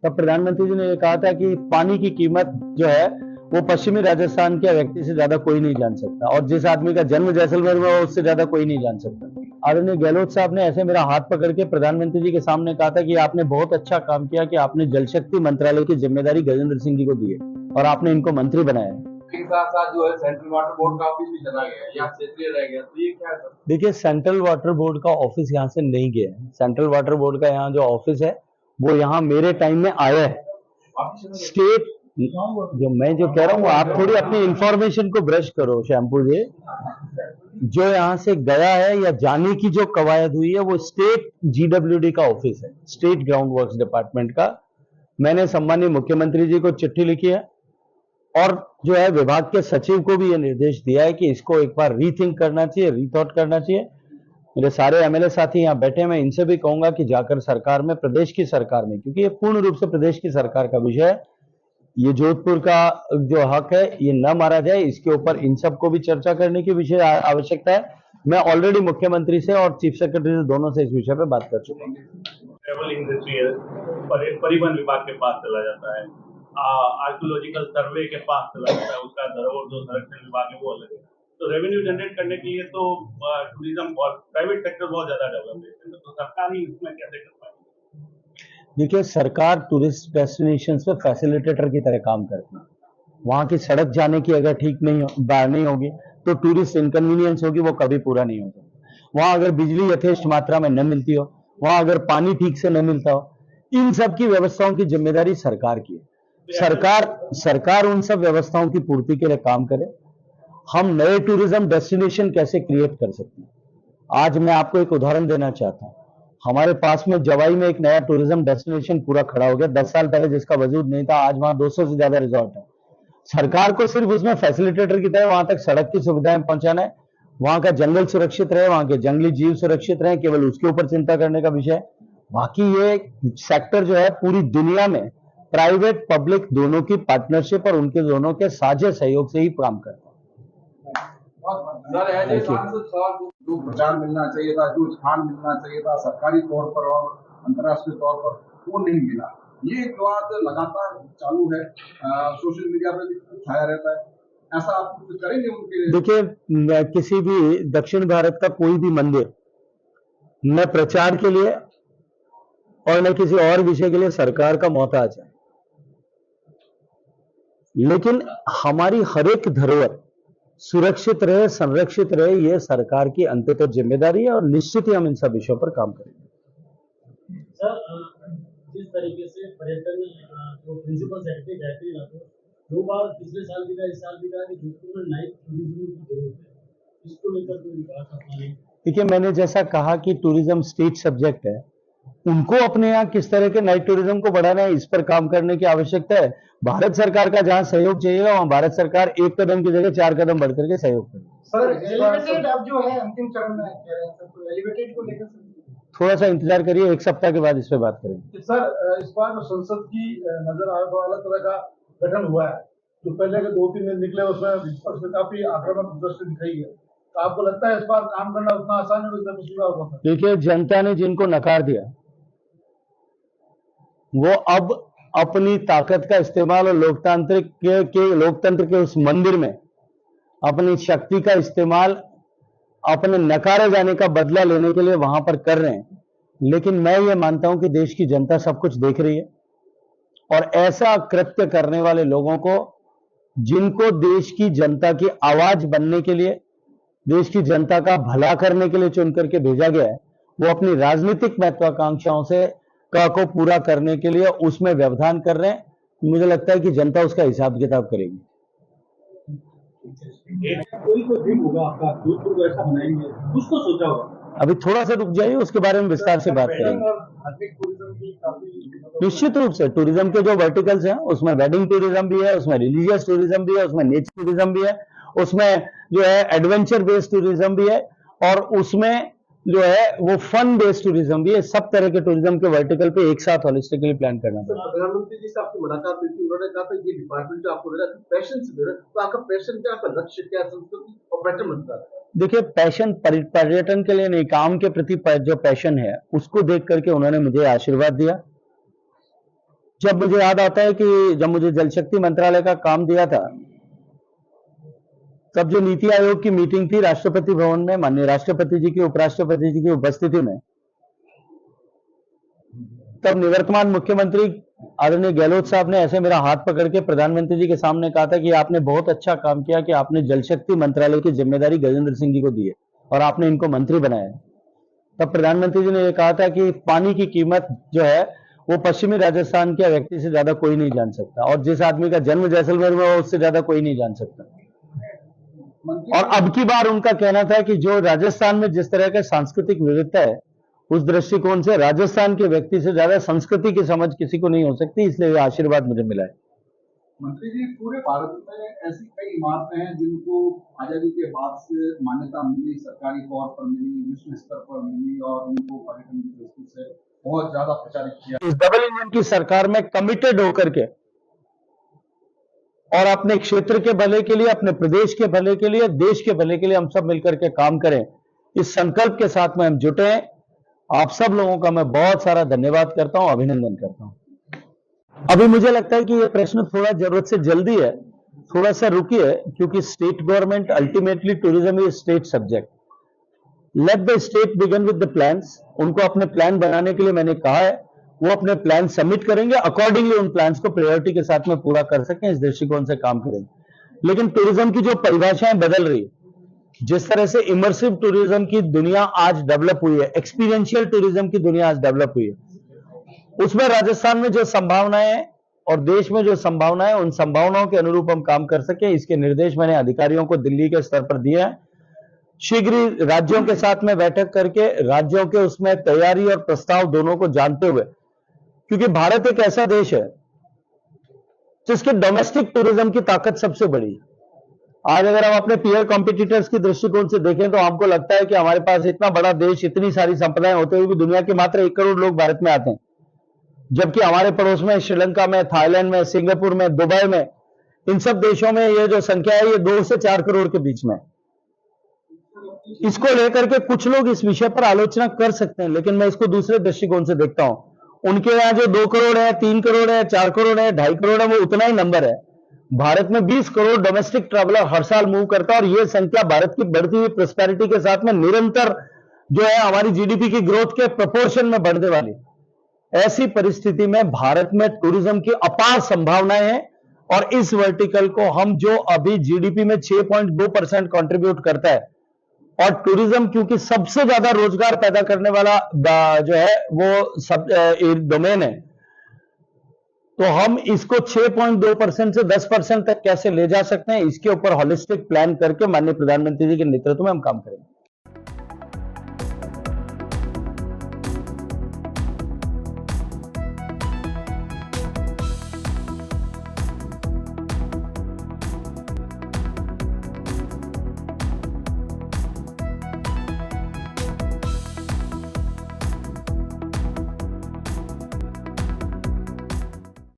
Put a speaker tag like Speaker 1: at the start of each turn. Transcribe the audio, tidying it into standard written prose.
Speaker 1: तब प्रधानमंत्री जी ने ये कहा था कि पानी की कीमत जो है वो पश्चिमी राजस्थान के व्यक्ति से ज्यादा कोई नहीं जान सकता, और जिस आदमी का जन्म जैसलमेर में हो उससे ज्यादा कोई नहीं जान सकता। आदरणीय गहलोत साहब ने ऐसे मेरा हाथ पकड़ के प्रधानमंत्री जी के सामने कहा था कि आपने बहुत अच्छा काम किया कि आपने जल शक्ति मंत्रालय की जिम्मेदारी गजेंद्र सिंह जी को दी है और आपने इनको मंत्री बनाया।
Speaker 2: के साथ साथ जो है सेंट्रल वाटर बोर्ड का ऑफिस भी चला गया, यहाँ क्षेत्रीय रह गया, तो ये क्या है सर?
Speaker 1: देखिए, सेंट्रल वाटर बोर्ड का ऑफिस यहाँ से नहीं गया है। सेंट्रल वाटर बोर्ड का यहाँ जो ऑफिस है वो यहाँ मेरे टाइम में आया है। स्टेट जो मैं जो कह रहा हूँ, आप थोड़ी अपनी इंफॉर्मेशन को ब्रश करो शैम्पू जी। जो यहाँ से गया है या जाने की जो कवायद हुई है वो स्टेट जीडब्ल्यूडी का ऑफिस है, स्टेट ग्राउंड वर्क्स डिपार्टमेंट का। मैंने सम्मानीय मुख्यमंत्री जी को चिट्ठी लिखी है और जो है विभाग के सचिव को भी ये निर्देश दिया है कि इसको एक बार रीथिंक करना चाहिए, रीथॉट करना चाहिए। मेरे सारे एमएलए साथी यहाँ बैठे हैं, मैं इनसे भी कहूंगा कि जाकर सरकार में, प्रदेश की सरकार में, क्योंकि ये पूर्ण रूप से प्रदेश की सरकार का विषय है, ये जोधपुर का जो हक है ये न मारा जाए, इसके ऊपर इन सबको भी चर्चा करने की विषय आवश्यकता है। मैं ऑलरेडी मुख्यमंत्री से और चीफ सेक्रेटरी से दोनों से इस विषय पे बात कर चुका हूँ।
Speaker 3: ट्रेवल इंडस्ट्रियल परिवहन विभाग के पास चला जाता है, आर्कियोलॉजिकल सर्वे के पास चला जाता है, उसका धरोहर जो संरक्षण विभाग है वो अलग है। तो रेवेन्यू जनरेट करने के लिए तो टूरिज्म और प्राइवेट सेक्टर बहुत ज्यादा डेवलप है, तो सरकार ही इसमें कैसे कर पाएगी?
Speaker 1: देखिए, सरकार टूरिस्ट डेस्टिनेशन पे फैसिलिटेटर की तरह काम करती है। वहां की सड़क जाने की अगर ठीक नहीं होगी तो टूरिस्ट इनकन्वीनियंस होगी, वो कभी पूरा नहीं होगा। वहां अगर बिजली यथेष्ट मात्रा में न मिलती हो, वहां अगर पानी ठीक से न मिलता हो, इन सब की व्यवस्थाओं की जिम्मेदारी सरकार की है। सरकार उन सब व्यवस्थाओं की पूर्ति के लिए काम करे। हम नए टूरिज्म डेस्टिनेशन कैसे क्रिएट कर सकते हैं, आज मैं आपको एक उदाहरण देना चाहता हूं। हमारे पास में जवाई में एक नया टूरिज्म डेस्टिनेशन पूरा खड़ा हो गया, 10 साल पहले जिसका वजूद नहीं था, आज वहां 200 से ज्यादा रिजॉर्ट है। सरकार को सिर्फ उसमें फैसिलिटेटर की तरह वहां तक सड़क की सुविधाएं पहुंचाना है, वहां का जंगल सुरक्षित रहे, वहां के जंगली जीव सुरक्षित रहे, केवल उसके ऊपर चिंता करने का विषय है। बाकी ये सेक्टर जो है पूरी दुनिया में प्राइवेट पब्लिक दोनों की पार्टनरशिप और उनके दोनों के साझे सहयोग से ही काम करता है।
Speaker 2: जो प्रचार मिलना चाहिए था, जो स्थान मिलना चाहिए था सरकारी तौर पर और अंतर्राष्ट्रीय तौर पर, वो नहीं मिला। ये विवाद लगातार चालू है, सोशल मीडिया पर भी छाया रहता है। ऐसा आप कुछ करेंगे उनके?
Speaker 1: देखिए, किसी भी दक्षिण भारत का कोई भी मंदिर न प्रचार के लिए और न किसी और विषय के लिए सरकार का मोहताज है, लेकिन हमारी हर एक धरोहर सुरक्षित रहे, संरक्षित रहे, ये सरकार की अंततः जिम्मेदारी है और निश्चित ही हम इन सब विषयों पर काम करेंगे।
Speaker 4: सर, जिस तरीके से पर्यटन जो प्रिंसिपल सेक्रेटरी गायत्री राठौर 2 बार पिछले साल भी कहा, इस साल भी कहा कि जोधपुर में नाइट टूरिज्म की जरूरत है, इसको लेकर कोई विकास अपना नहीं।
Speaker 1: देखिए, मैंने जैसा कहा कि टूरिज्म स्टेट सब्जेक्ट है, उनको अपने यहाँ किस तरह के नाइट टूरिज्म को बढ़ाना है, इस पर काम करने की आवश्यकता है। भारत सरकार का जहां सहयोग चाहिएगा वहां भारत सरकार 1 कदम की जगह 4 कदम बढ़ करके सहयोग करेगी।
Speaker 5: सर, एलिवेटेड अब जो है अंतिम चरण में कह रहे हैं सर, तो एलिवेटेड को लेकर
Speaker 1: थोड़ा सा इंतजार करिए, 1 सप्ताह के बाद इस पर बात करेंगे।
Speaker 5: सर, इस बार जो संसद की नजर आए तो अलग तरह का गठन हुआ है, जो पहले के 2-3 दिन निकले उसमें विपक्ष में काफी आक्रामक दृष्टि दिखाई है, तो आपको लगता है इस बार काम करना उतना आसान है जितना पिछली बार हुआ था?
Speaker 1: देखिए, जनता ने जिनको नकार दिया वो अब अपनी ताकत का इस्तेमाल और लोकतंत्र के उस मंदिर में अपनी शक्ति का इस्तेमाल अपने नकारे जाने का बदला लेने के लिए वहां पर कर रहे हैं। लेकिन मैं ये मानता हूं कि देश की जनता सब कुछ देख रही है और ऐसा कृत्य करने वाले लोगों को, जिनको देश की जनता की आवाज बनने के लिए, देश की जनता का भला करने के लिए चुन करके भेजा गया है, वो अपनी राजनीतिक महत्वाकांक्षाओं से को पूरा करने के लिए उसमें व्यवधान कर रहे हैं। मुझे लगता है कि जनता उसका हिसाब किताब करेगी।
Speaker 4: कोई तो ड्रीम होगा आपका, जोधपुर को ऐसा बनाएंगे, कुछ तो सोचा होगा।
Speaker 1: अभी थोड़ा सा रुक जाइए, उसके बारे में विस्तार से बात करेंगे। निश्चित रूप से टूरिज्म के जो वर्टिकल्स हैं उसमें वेडिंग टूरिज्म भी है, उसमें रिलीजियस टूरिज्म भी है, उसमें नेचर टूरिज्म भी है, उसमें जो है एडवेंचर बेस्ड टूरिज्म भी है और उसमें जो है वो फन बेस्ड टूरिज्म भी है। सब तरह के टूरिज्म के वर्टिकल पे एक साथ होलिस्टिकली प्लान करना पड़ेगा।
Speaker 5: प्रधानमंत्री जी से आपकी मुलाकात हुई थी, उन्होंने कहा था ये डिपार्टमेंट जो आपको मिला पैशन से मिला, तो आपका पैशन क्या, आपका लक्ष्य क्या, संस्कृति और पर्यटन मंत्रालय?
Speaker 1: देखिए, पैशन पर्यटन के लिए नहीं, काम के प्रति जो पैशन है उसको देख करके उन्होंने मुझे आशीर्वाद दिया जब मुझे याद आता है कि जब मुझे जल शक्ति मंत्रालय का काम दिया था, तब जो नीति आयोग की मीटिंग थी राष्ट्रपति भवन में, माननीय राष्ट्रपति जी की, उपराष्ट्रपति जी की उपस्थिति में, तब निवर्तमान मुख्यमंत्री आदरणीय गहलोत साहब ने ऐसे मेरा हाथ पकड़ के प्रधानमंत्री जी के सामने कहा था कि आपने बहुत अच्छा काम किया कि आपने जल शक्ति मंत्रालय की जिम्मेदारी गजेंद्र सिंह जी को दी है और आपने इनको मंत्री बनाया है। तब प्रधानमंत्री जी ने यह कहा था कि पानी की कीमत जो है वो पश्चिमी राजस्थान के व्यक्ति से ज्यादा कोई नहीं जान सकता, और जिस आदमी का जन्म जैसलमेर में हो उससे ज्यादा कोई नहीं जान सकता। और अब की बार उनका कहना था कि जो राजस्थान में जिस तरह का सांस्कृतिक विविधता है, उस दृष्टिकोण से राजस्थान के व्यक्ति से ज्यादा संस्कृति की समझ किसी को नहीं हो सकती, इसलिए यह आशीर्वाद मुझे मिला है।
Speaker 2: मंत्री जी, पूरे भारत में ऐसी कई इमारतें हैं जिनको आजादी के बाद से मान्यता मिली, सरकारी तौर पर मिली, विश्व स्तर पर मिली, और उनको पर्यटन की दृष्टि से बहुत ज्यादा प्रचारित किया।
Speaker 1: इस डबल इंजन की सरकार में कमिटेड होकर के और अपने क्षेत्र के भले के लिए, अपने प्रदेश के भले के लिए, देश के भले के लिए हम सब मिलकर के काम करें, इस संकल्प के साथ में हम जुटे हैं। आप सब लोगों का मैं बहुत सारा धन्यवाद करता हूं, अभिनंदन करता हूं। अभी मुझे लगता है कि यह प्रश्न थोड़ा जरूरत से जल्दी है, थोड़ा सा रुकिए, क्योंकि state government, ultimately tourism is state subject. Let the state begin with the plans. उनको अपने प्लान बनाने के लिए मैंने कहा है, वो अपने प्लान सबमिट करेंगे, अकॉर्डिंगली उन प्लान्स को प्रायोरिटी के साथ में पूरा कर सकें, इस दृष्टिकोण से काम करेंगे। लेकिन टूरिज्म की जो परिभाषाएं बदल रही है, जिस तरह से इमर्सिव टूरिज्म की दुनिया आज डेवलप हुई है, एक्सपीरियंशियल टूरिज्म की दुनिया आज डेवलप हुई है, उसमें राजस्थान में जो संभावनाएं और देश में जो संभावनाएं, उन संभावनाओं के अनुरूप हम काम कर सके, इसके निर्देश मैंने अधिकारियों को दिल्ली के स्तर पर दिए हैं। शीघ्र ही राज्यों के साथ में बैठक करके राज्यों के उसमें तैयारी और प्रस्ताव दोनों को जानते हुए, क्योंकि भारत एक ऐसा देश है जिसके डोमेस्टिक टूरिज्म की ताकत सबसे बड़ी है। आज अगर हम अपने पीयर कॉम्पिटिटर्स की दृष्टिकोण से देखें तो हमको लगता है कि हमारे पास इतना बड़ा देश, इतनी सारी संपदाएं होते हुए भी दुनिया के मात्र 1 करोड़ लोग भारत में आते हैं, जबकि हमारे पड़ोस में श्रीलंका में, थाईलैंड में, सिंगापुर में, दुबई में, इन सब देशों में ये जो संख्या है ये 2 से 4 करोड़ के बीच में। इसको लेकर के कुछ लोग इस विषय पर आलोचना कर सकते हैं, लेकिन मैं इसको दूसरे दृष्टिकोण से देखता हूं। उनके यहां जो 2 करोड़ है, 3 करोड़ है, 4 करोड़ है, 2.5 करोड़ है, वो उतना ही नंबर है। भारत में 20 करोड़ डोमेस्टिक ट्रैवलर हर साल मूव करता है, और यह संख्या भारत की बढ़ती हुई प्रोस्पेरिटी के साथ में निरंतर जो है हमारी जीडीपी की ग्रोथ के प्रोपोर्शन में बढ़ने वाली। ऐसी परिस्थिति में भारत में टूरिज्म की अपार संभावनाएं हैं, और इस वर्टिकल को हम जो अभी जीडीपी में 6.2% कंट्रीब्यूट करता है, और टूरिज्म क्योंकि सबसे ज्यादा रोजगार पैदा करने वाला जो है वो सब डोमेन है, तो हम इसको 6.2% से 10% तक कैसे ले जा सकते हैं, इसके ऊपर होलिस्टिक प्लान करके माननीय प्रधानमंत्री जी के नेतृत्व में हम काम करेंगे।